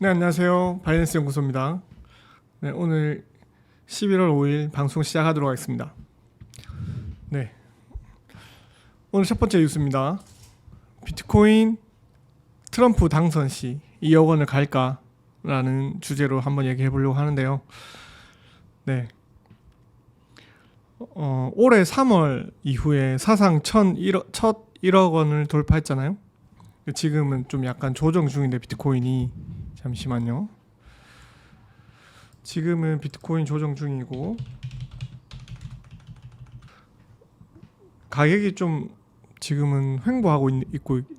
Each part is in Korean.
네, 안녕하세요. 바이낸스 연구소입니다. 네, 오늘 11월 5일 방송 시작하도록 하겠습니다. 네, 오늘 첫 번째 뉴스입니다. 비트코인 트럼프 당선 시 2억 원을 갈까라는 주제로 한번 얘기해 보려고 하는데요. 네, 올해 3월 이후에 사상 첫 1억 원을 돌파했잖아요. 지금은 좀 약간 조정 중인데 비트코인이 잠시만요. 지금은 비트코인 조정 중이고 가격이 좀 지금은 횡보하고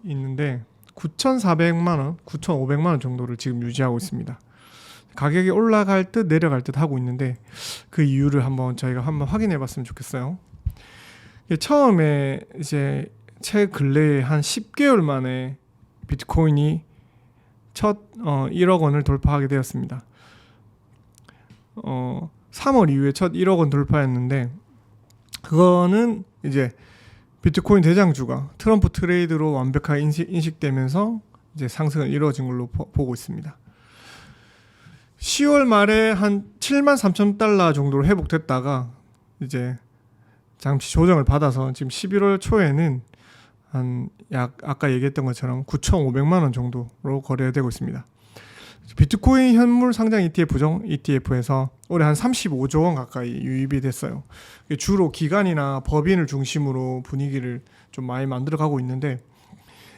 있는데 9,400만 원, 9,500만 원 정도를 지금 유지하고 있습니다. 가격이 올라갈 듯 내려갈 듯 하고 있는데 그 이유를 저희가 한번 확인해 봤으면 좋겠어요. 처음에 이제 최근래에 한 10개월 만에 비트코인이 첫 1억 원을 돌파하게 되었습니다. 3월 이후에 첫 1억 원 돌파했는데 그거는 이제 비트코인 대장주가 트럼프 트레이드로 완벽하게 인식되면서 이제 상승을 이루어진 걸로 보고 있습니다. 10월 말에 한 7만 3천 달러 정도로 회복됐다가 이제 잠시 조정을 받아서 지금 11월 초에는 아까 얘기했던 것처럼 9,500만 원 정도로 거래되고 있습니다. 비트코인 현물 상장 ETF죠. ETF에서 올해 한 35조 원 가까이 유입이 됐어요. 주로 기관이나 법인을 중심으로 분위기를 좀 많이 만들어가고 있는데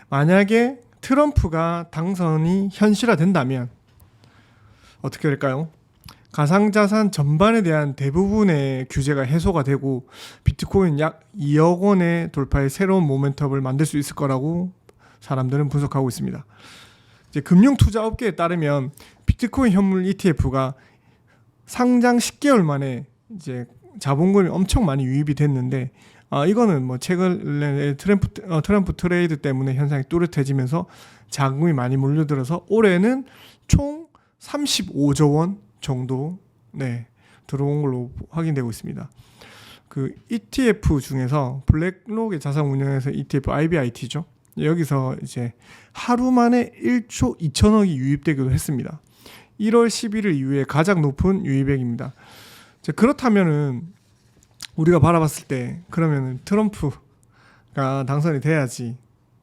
만약에 트럼프가 당선이 현실화된다면 어떻게 될까요? 가상자산 전반에 대한 대부분의 규제가 해소가 되고 비트코인 약 2억 원의 돌파의 새로운 모멘텀을 만들 수 있을 거라고 사람들은 분석하고 있습니다. 이제 금융투자업계에 따르면 비트코인 현물 ETF가 상장 10개월 만에 이제 자본금이 엄청 많이 유입이 됐는데 이거는 뭐 최근에 트럼프 트레이드 때문에 현상이 뚜렷해지면서 자금이 많이 몰려들어서 올해는 총 35조 원 정도 들어온 걸로 확인되고 있습니다. 그 ETF 중에서 블랙록의 자산 운용에서 ETF IBIT죠. 여기서 이제 하루 만에 1조 2천억이 유입되기도 했습니다. 1월 11일 이후에 가장 높은 유입액입니다. 그렇다면은 우리가 바라봤을 때 그러면은 트럼프가 당선이 돼야지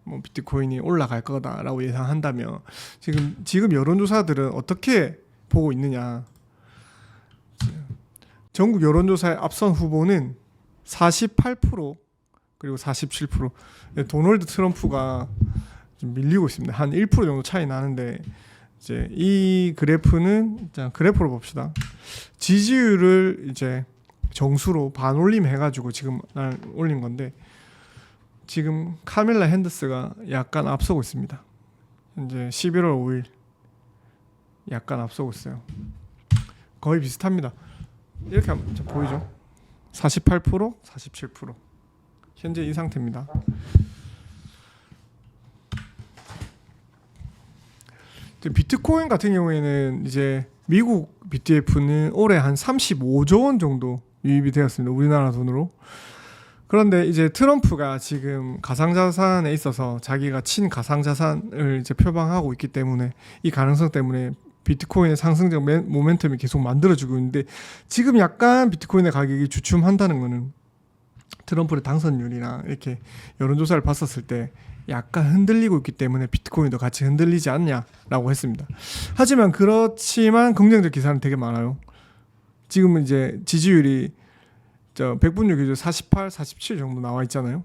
뭐 비트코인이 올라갈 거다라고 예상한다면 지금 여론조사들은 어떻게 보고 있느냐. 전국 여론조사의 앞선 후보는 48% 그리고 47%. 도널드 트럼프가 좀 밀리고 있습니다. 한 1% 정도 차이 나는데 이제 이 그래프는 그래프로 봅시다. 지지율을 이제 정수로 반올림 해가지고 지금 올린 건데 지금 카밀라 핸더스가 약간 앞서고 있습니다. 이제 11월 5일 약간 앞서고 있어요. 거의 비슷합니다. 이렇게 하면 보이죠? 48%, 47%. 현재 이 상태입니다. 비트코인 같은 경우에는 이제 미국 BTF는 올해 한 35조 원 정도 유입이 되었습니다. 우리나라 돈으로. 그런데 이제 트럼프가 지금 가상자산에 있어서 자기가 친가상자산을 이제 표방하고 있기 때문에 이 가능성 때문에 비트코인의 상승적 모멘텀이 계속 만들어지고 있는데 지금 약간 비트코인의 가격이 주춤한다는 거는 트럼프의 당선율이나 이렇게 여론조사를 봤었을 때 약간 흔들리고 있기 때문에 비트코인도 같이 흔들리지 않냐라고 했습니다. 하지만 그렇지만 긍정적 기사는 되게 많아요. 지금은 이제 지지율이 100분율 기준 48, 47 정도 나와 있잖아요.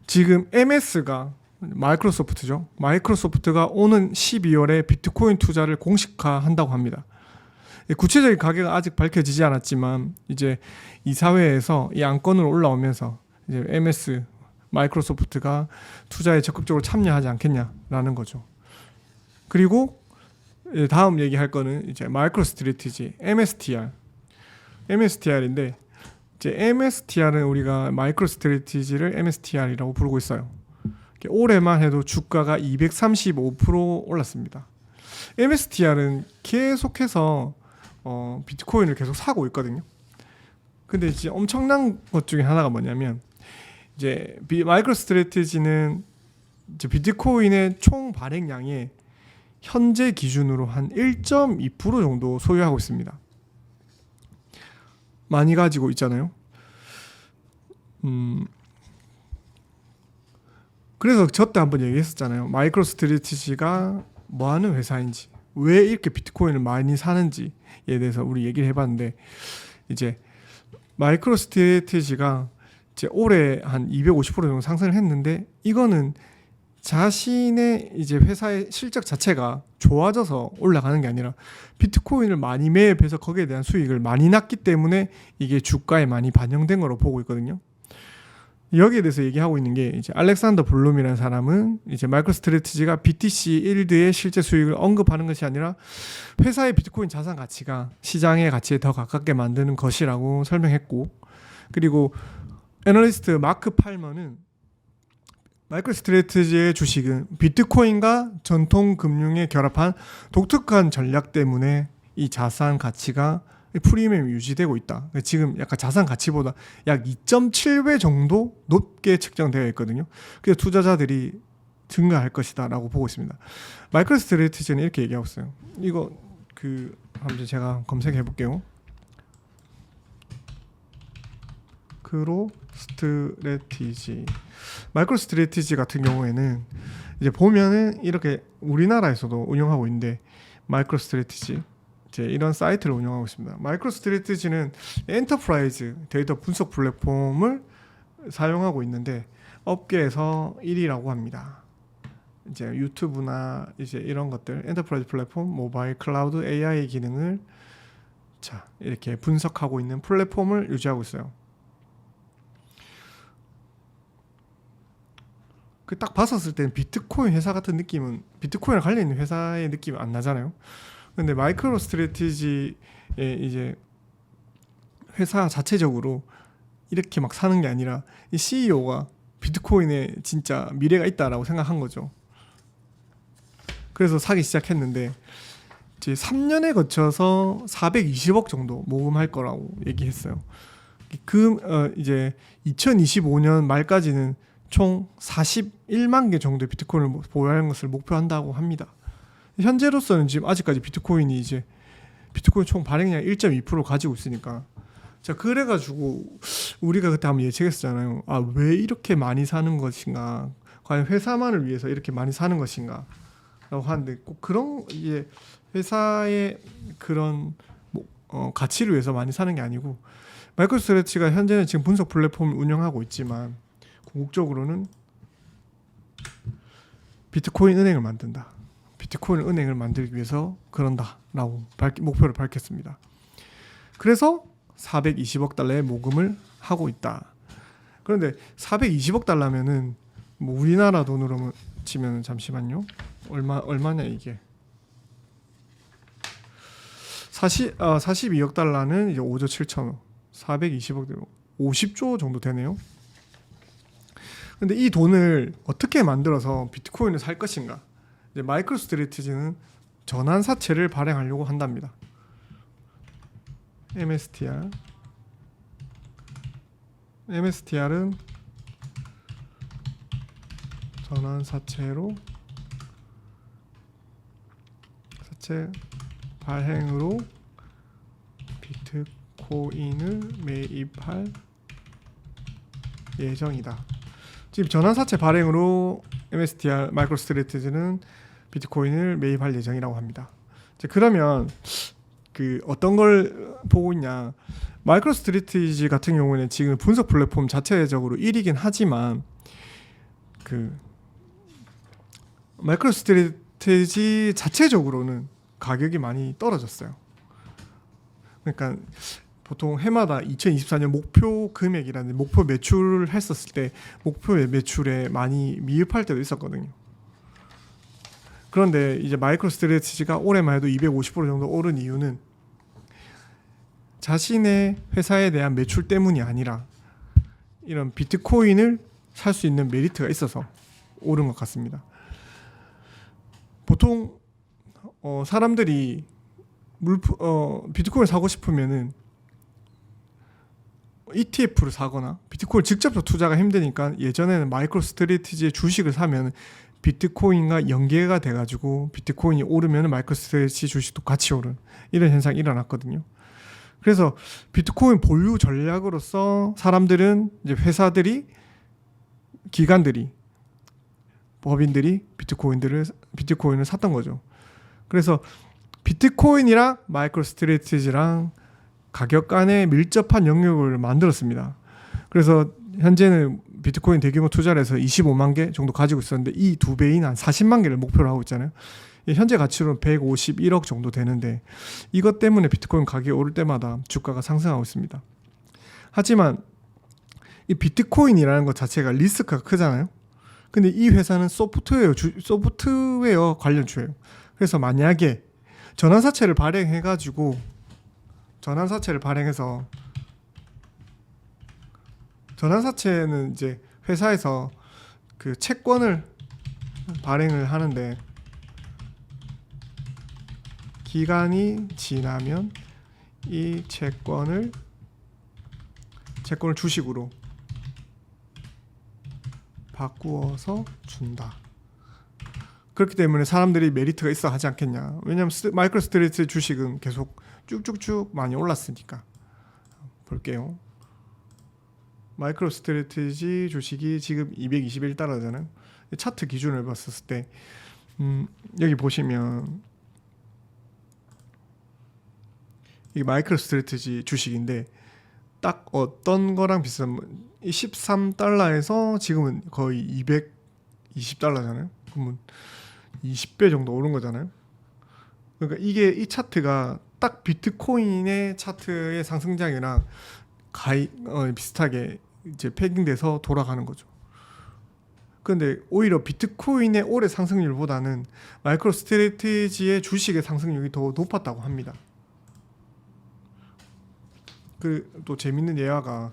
지금 MS가 마이크로소프트죠. 마이크로소프트가 오는 12월에 비트코인 투자를 공식화한다고 합니다. 구체적인 가격은 아직 밝혀지지 않았지만 이제 이사회에서 이 안건으로 올라오면서 이제 MS 마이크로소프트가 투자에 적극적으로 참여하지 않겠냐라는 거죠. 그리고 다음 얘기할 거는 이제 마이크로 스트래티지 MSTR인데 이제 MSTR은 우리가 마이크로 스트래티지를 MSTR이라고 부르고 있어요. 올해만 해도 주가가 235% 올랐습니다. MSTR은 계속해서 비트코인을 계속 사고 있거든요. 근데 이제 엄청난 것 중에 하나가 뭐냐면 이제 마이크로 스트래티지는 이제 비트코인의 총 발행량의 현재 기준으로 한 1.2% 정도 소유하고 있습니다. 많이 가지고 있잖아요. 그래서 저때 한번 얘기했었잖아요. 마이크로스트래티지가 뭐 하는 회사인지, 왜 이렇게 비트코인을 많이 사는지에 대해서 우리 얘기를 해봤는데, 이제 마이크로스트래티지가 이제 올해 한 250% 정도 상승을 했는데, 이거는 자신의 이제 회사의 실적 자체가 좋아져서 올라가는 게 아니라 비트코인을 많이 매입해서 거기에 대한 수익을 많이 났기 때문에 이게 주가에 많이 반영된 거로 보고 있거든요. 여기에 대해서 얘기하고 있는 게, 이제 알렉산더 블룸이라는 사람은 이제 마이크로스트래티지가 BTC 일드의 실제 수익을 언급하는 것이 아니라 회사의 비트코인 자산 가치가 시장의 가치에 더 가깝게 만드는 것이라고 설명했고, 그리고 애널리스트 마크 팔머는 마이크로스트래티지의 주식은 비트코인과 전통 금융에 결합한 독특한 전략 때문에 이 자산 가치가 프리미엄이 유지되고 있다. 지금 약간 자산 가치보다 약 2.7배 정도 높게 책정되어 있거든요. 그래서 투자자들이 증가할 것이다 라고 보고 있습니다. 마이크로스트래티지는 이렇게 얘기하고 있어요. 이거 한번 제가 검색해 볼게요. 마이크로스트래티지 같은 경우에는 이제 보면은 이렇게 우리나라에서도 운영하고 있는데, 마이크로스트래티지 이제 이런 사이트를 운영하고 있습니다. 마이크로스트래티지는 엔터프라이즈 데이터 분석 플랫폼을 사용하고 있는데 업계에서 1위라고 합니다. 이제 유튜브나 이제 이런 것들, 엔터프라이즈 플랫폼, 모바일 클라우드 AI 기능을 이렇게 분석하고 있는 플랫폼을 유지하고 있어요. 딱 봤었을 때는 비트코인 회사 같은 느낌은, 비트코인에 관련있는 회사의 느낌이 안 나잖아요. 근데 마이크로스트래티지의 이제 회사 자체적으로 이렇게 막 사는 게 아니라 이 CEO가 비트코인에 진짜 미래가 있다라고 생각한 거죠. 그래서 사기 시작했는데 이제 3년에 거쳐서 420억 정도 모금할 거라고 얘기했어요. 이제 2025년 말까지는 총 41만 개 정도의 비트코인을 보유하는 것을 목표한다고 합니다. 현재로서는 지금 아직까지 비트코인 총 발행량 1.2% 가지고 있으니까, 그래가지고 우리가 그때 한번 예측했잖아요. 왜 이렇게 많이 사는 것인가? 과연 회사만을 위해서 이렇게 많이 사는 것인가? 라고 하는데, 꼭 그런 회사의 그런 가치를 위해서 많이 사는 게 아니고, 마이크로스트래티지가 현재는 지금 분석 플랫폼을 운영하고 있지만 궁극적으로는 비트코인 은행을 만든다. 비트코인 은행을 만들기 위해서 그런다라고 목표를 밝혔습니다. 그래서 420억 달러의 모금을 하고 있다. 그런데 420억 달러면은 뭐 우리나라 돈으로 치면, 잠시만요. 얼마냐 이게? 42억 달러는 이제 5조 7천억. 420억 되면 50조 정도 되네요. 근데 이 돈을 어떻게 만들어서 비트코인을 살 것인가? 이제 마이크로스트래티지는 전환사채를 발행하려고 한답니다. MSTR은 전환사채로 사채 발행으로 비트코인을 매입할 예정이다. 지금 전환사채 발행으로 MSTR 마이크로스트래티지는 비트코인을 매입할 예정이라고 합니다. 그러면 어떤 걸 보고 있냐? 마이크로스트래티지 같은 경우에는 지금 분석 플랫폼 자체적으로 1위긴 하지만 마이크로스트래티지 자체적으로는 가격이 많이 떨어졌어요. 그러니까 보통 해마다 2024년 목표 금액이라는 목표 매출을 했었을 때 목표 매출에 많이 미흡할 때도 있었거든요. 그런데 이제 마이크로스트래티지가 올해만 해도 250% 정도 오른 이유는 자신의 회사에 대한 매출 때문이 아니라 이런 비트코인을 살 수 있는 메리트가 있어서 오른 것 같습니다. 보통 사람들이 비트코인 사고 싶으면은 ETF를 사거나 비트코인 직접 투자가 힘드니까 예전에는 마이크로스트래티지의 주식을 사면 비트코인과 연계가 돼가지고 비트코인이 오르면 마이크로스트레치 주식도 같이 오른 이런 현상이 일어났거든요. 그래서 비트코인 보유 전략으로서 사람들은 이제 회사들이 기관들이 법인들이 비트코인을 샀던 거죠. 그래서 비트코인이랑 마이크로스트레티지랑 가격 간의 밀접한 영역을 만들었습니다. 그래서 현재는 비트코인 대규모 투자를 해서 25만 개 정도 가지고 있었는데 이 두 배인 한 40만 개를 목표로 하고 있잖아요. 현재 가치로는 151억 정도 되는데 이것 때문에 비트코인 가격이 오를 때마다 주가가 상승하고 있습니다. 하지만 이 비트코인이라는 것 자체가 리스크가 크잖아요. 근데 이 회사는 소프트웨어 관련 주예요. 그래서 만약에 전환사채를 발행해서 전환사채는 이제 회사에서 그 채권을 발행을 하는데 기간이 지나면 이 채권을 주식으로 바꾸어서 준다. 그렇기 때문에 사람들이 메리트가 있어 하지 않겠냐. 왜냐하면 마이크로스트레이트 주식은 계속 쭉쭉쭉 많이 올랐으니까. 볼게요. 마이크로스트레티지 주식이 지금 221달러잖아요. 차트 기준을 봤을 때 여기 보시면 이게 마이크로스트레티지 주식인데 딱 어떤 거랑 비슷한 13달러에서 지금은 거의 220달러잖아요. 그러면 20배 정도 오른 거잖아요. 그러니까 이 차트가 딱 비트코인의 차트의 상승장이랑 비슷하게 이제 패깅돼서 돌아가는 거죠. 그런데 오히려 비트코인의 올해 상승률보다는 마이크로스트레티지의 주식의 상승률이 더 높았다고 합니다. 그 또 재밌는 예화가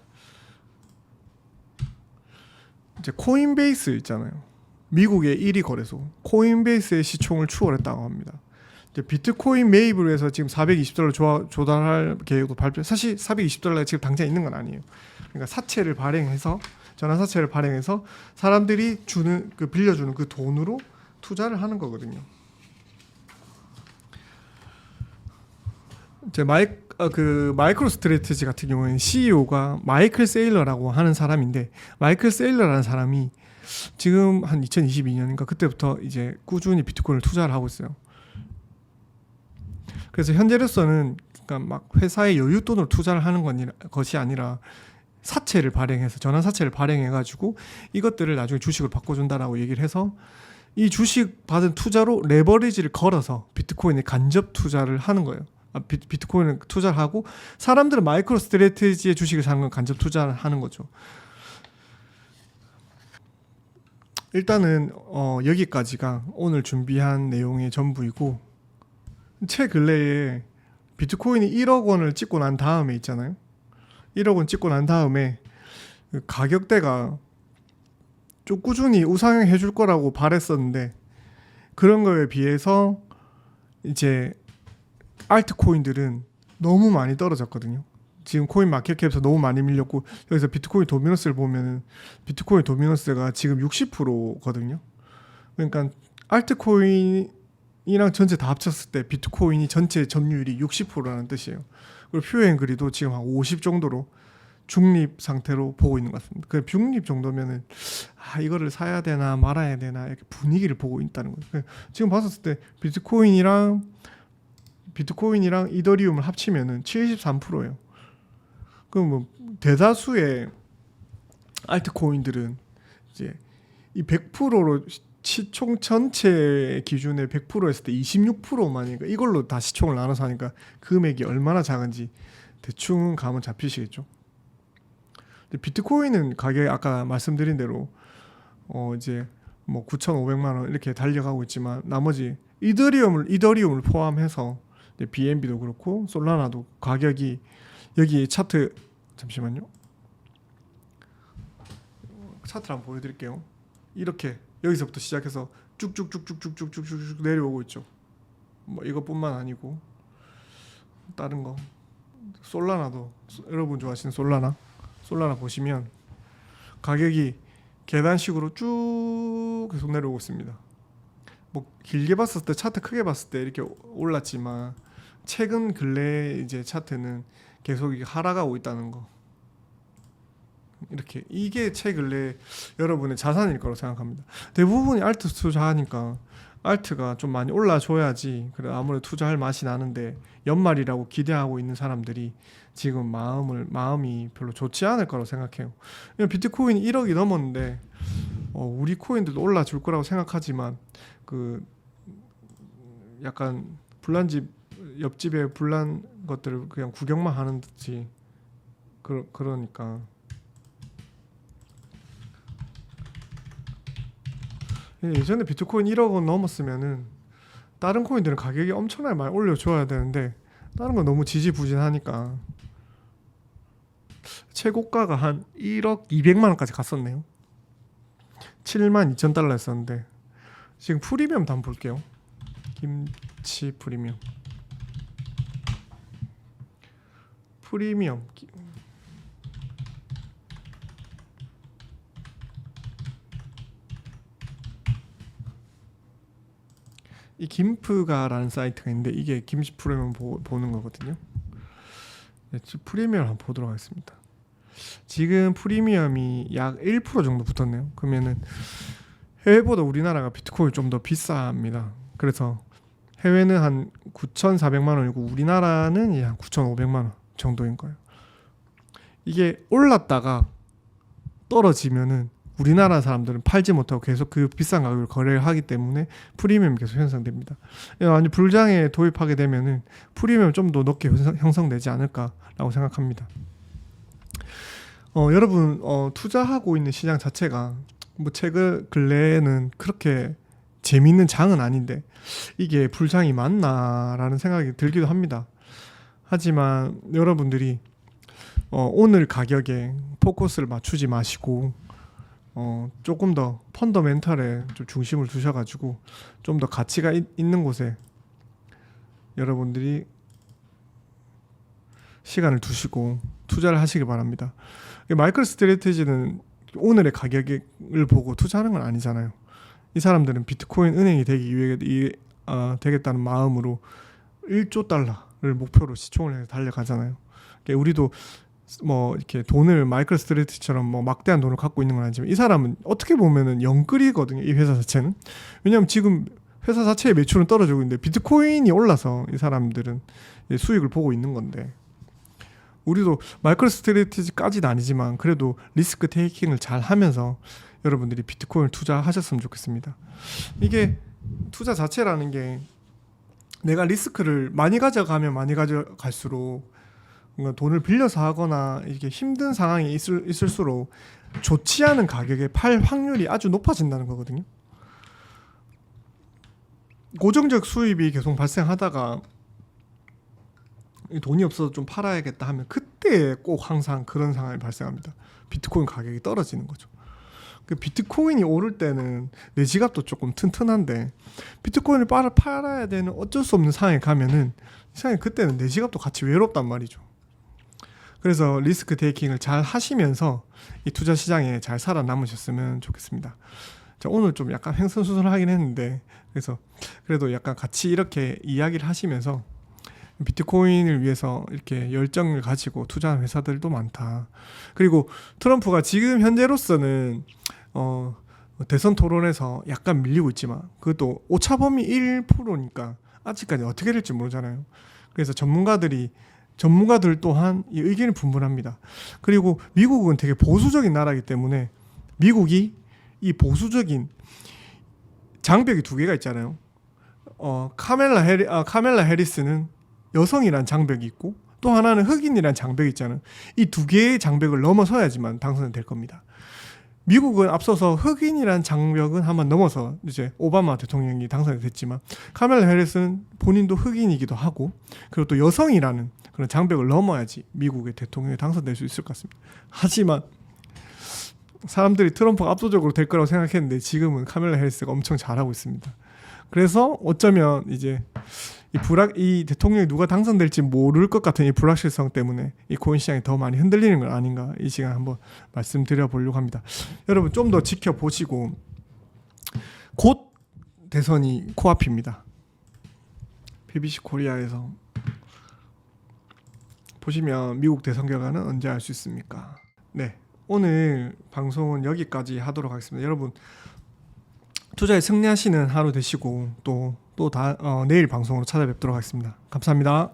이제 코인베이스 있잖아요. 미국의 1위 거래소 코인베이스의 시총을 추월했다고 합니다. 이제 비트코인 매입을 위해서 지금 420달러 조달할 계획도 발표. 사실 420달러가 지금 당장 있는 건 아니에요. 그러니까 전환사채를 발행해서 사람들이 빌려주는 그 돈으로 투자를 하는 거거든요. 이제 마이크로스트레티지 같은 경우에는 CEO가 마이클 세일러라고 하는 사람인데, 마이클 세일러라는 사람이 지금 한 2022년인가 그때부터 이제 꾸준히 비트코인을 투자를 하고 있어요. 그래서 현재로서는 그러니까 막 회사의 여윳돈으로 투자를 하는 것이 아니라 전환사채를 발행해가지고 이것들을 나중에 주식으로 바꿔준다라고 얘기를 해서 이 주식 받은 투자로 레버리지를 걸어서 비트코인에 간접 투자를 하는 거예요. 비트코인을 투자를 하고 사람들은 마이크로스트레티지의 주식을 사는 건 간접 투자를 하는 거죠. 일단은 여기까지가 오늘 준비한 내용의 전부이고, 최근래에 비트코인이 1억 원을 찍고 난 다음에 있잖아요. 1억 원 찍고 난 다음에 가격대가 좀 꾸준히 우상향 해줄 거라고 바랬었는데 그런 거에 비해서 이제 알트코인들은 너무 많이 떨어졌거든요. 지금 코인 마켓캡에서 너무 많이 밀렸고, 여기서 비트코인 도미넌스를 보면은 비트코인 도미넌스가 지금 60%거든요. 그러니까 알트코인이랑 전체 다 합쳤을 때 비트코인이 전체 점유율이 60%라는 뜻이에요. 그리고 퓨어앤그리도 지금 한 50 정도로 중립 상태로 보고 있는 것 같습니다. 그 중립 정도면은 이거를 사야 되나 말아야 되나 이렇게 분위기를 보고 있다는 거예요. 지금 봤을 때 비트코인이랑 이더리움을 합치면은 73%예요. 그럼 뭐 대다수의 알트코인들은 이제 이 100%로 시총 전체 기준의 100% 했을 때 26%만이니까 이걸로 다 시총을 나눠서 하니까 금액이 얼마나 작은지 대충 감은 잡히시겠죠. 근데 비트코인은 가격이 아까 말씀드린 대로 이제 뭐 9,500만 원 이렇게 달려가고 있지만 나머지 이더리움을 포함해서 BNB도 그렇고 솔라나도 가격이 여기 차트 잠시만요. 차트를 한번 보여드릴게요. 이렇게 여기서부터 시작해서 쭉쭉쭉쭉쭉쭉쭉 내려오고 있죠. 뭐 이것뿐만 아니고 다른 거 솔라나도 여러분 좋아하시는 솔라나 보시면 가격이 계단식으로 쭉 계속 내려오고 있습니다. 뭐 길게 봤을 때 차트 크게 봤을 때 이렇게 올랐지만 최근 근래 이제 차트는 계속 이게 하락하고 있다는 거. 이렇게 이게 최근래 여러분의 자산일 거라고 생각합니다. 대부분이 알트 투자하니까 알트가 좀 많이 올라줘야지 그래 아무래도 투자할 맛이 나는데 연말이라고 기대하고 있는 사람들이 지금 마음이 별로 좋지 않을 거라고 생각해요. 비트코인이 1억이 넘었는데 우리 코인들도 올라줄 거라고 생각하지만 그 약간 불난 집 옆집에 불난 것들을 그냥 구경만 하는 듯이 그러니까 예전에 비트코인 1억 원 넘었으면은 다른 코인들은 가격이 엄청나게 많이 올려줘야 되는데 다른 건 너무 지지부진하니까 최고가가 한 1억 200만 원까지 갔었네요. 72,000달러였었는데 지금 프리미엄도 한번 볼게요. 김치 프리미엄 이 김프가라는 사이트가 있는데 이게 김치 프리미엄 보는 거거든요. 네, 프리미엄 한번 보도록 하겠습니다. 지금 프리미엄이 약 1% 정도 붙었네요. 그러면은 해외보다 우리나라가 비트코인이 좀 더 비쌉니다. 그래서 해외는 한 9,400만 원이고 우리나라는 한 9,500만 원 정도인 거예요. 이게 올랐다가 떨어지면은 우리나라 사람들은 팔지 못하고 계속 그 비싼 가격을 거래를 하기 때문에 프리미엄이 계속 형성됩니다. 아니 불장에 도입하게 되면은 프리미엄 좀 더 높게 형성되지 않을까라고 생각합니다. 여러분 투자하고 있는 시장 자체가 뭐 최근 근래에는 그렇게 재미있는 장은 아닌데 이게 불장이 맞나라는 생각이 들기도 합니다. 하지만 여러분들이 오늘 가격에 포커스를 맞추지 마시고 조금 더 펀더멘탈에 좀 중심을 두셔가지고 좀 더 가치가 있는 곳에 여러분들이 시간을 두시고 투자를 하시길 바랍니다. 마이크로 스트래티지는 오늘의 가격을 보고 투자하는 건 아니잖아요. 이 사람들은 비트코인 은행이 되기 위해 되겠다는 마음으로 1조 달러를 목표로 시총을 해서 달려가잖아요. 그러니까 우리도 뭐 이렇게 돈을 마이크로 스트래티지처럼 뭐 막대한 돈을 갖고 있는 건 아니지만 이 사람은 어떻게 보면은 영끌이거든요. 이 회사 자체는. 왜냐하면 지금 회사 자체의 매출은 떨어지고 있는데 비트코인이 올라서 이 사람들은 수익을 보고 있는 건데 우리도 마이크로 스트래티지까지는 아니지만 그래도 리스크 테이킹을 잘 하면서 여러분들이 비트코인을 투자하셨으면 좋겠습니다. 이게 투자 자체라는 게 내가 리스크를 많이 가져가면 많이 가져갈수록 뭔가 돈을 빌려서 하거나 이렇게 힘든 상황이 있을수록 좋지 않은 가격에 팔 확률이 아주 높아진다는 거거든요. 고정적 수입이 계속 발생하다가 돈이 없어서 좀 팔아야겠다 하면 그때 꼭 항상 그런 상황이 발생합니다. 비트코인 가격이 떨어지는 거죠. 그 비트코인이 오를 때는 내 지갑도 조금 튼튼한데 비트코인을 팔아야 되는 어쩔 수 없는 상황에 가면은 이상하게 그때는 내 지갑도 같이 외롭단 말이죠. 그래서 리스크 테이킹을 잘 하시면서 이 투자 시장에 잘 살아남으셨으면 좋겠습니다. 자, 오늘 좀 약간 횡설수설하긴 했는데 그래서 그래도 약간 같이 이렇게 이야기를 하시면서 비트코인을 위해서 이렇게 열정을 가지고 투자하는 회사들도 많다. 그리고 트럼프가 지금 현재로서는 대선 토론에서 약간 밀리고 있지만 그것도 오차범위 1%니까 아직까지 어떻게 될지 모르잖아요. 그래서 전문가들 또한 이 의견이 분분합니다. 그리고 미국은 되게 보수적인 나라이기 때문에 미국이 이 보수적인 장벽이 두 개가 있잖아요. 카멜라 해리스는 여성이란 장벽이 있고 또 하나는 흑인이란 장벽이 있잖아요. 이 두 개의 장벽을 넘어서야지만 당선이 될 겁니다. 미국은 앞서서 흑인이란 장벽은 한번 넘어서 이제 오바마 대통령이 당선이 됐지만 카멜라 해리스는 본인도 흑인이기도 하고 그리고 또 여성이라는 그런 장벽을 넘어야지 미국의 대통령이 당선될 수 있을 것 같습니다. 하지만 사람들이 트럼프가 압도적으로 될 거라고 생각했는데 지금은 카멜라 해리스가 엄청 잘하고 있습니다. 그래서 어쩌면 이제 이 대통령이 누가 당선될지 모를 것 같은 이 불확실성 때문에 이 코인 시장이 더 많이 흔들리는 건 아닌가, 이 시간 한번 말씀드려 보려고 합니다. 여러분 좀 더 지켜보시고, 곧 대선이 코앞입니다. BBC 코리아에서 보시면 미국 대선 결과는 언제 알 수 있습니까? 네, 오늘 방송은 여기까지 하도록 하겠습니다. 여러분 투자에 승리하시는 하루 되시고, 또 내일 방송으로 찾아뵙도록 하겠습니다. 감사합니다.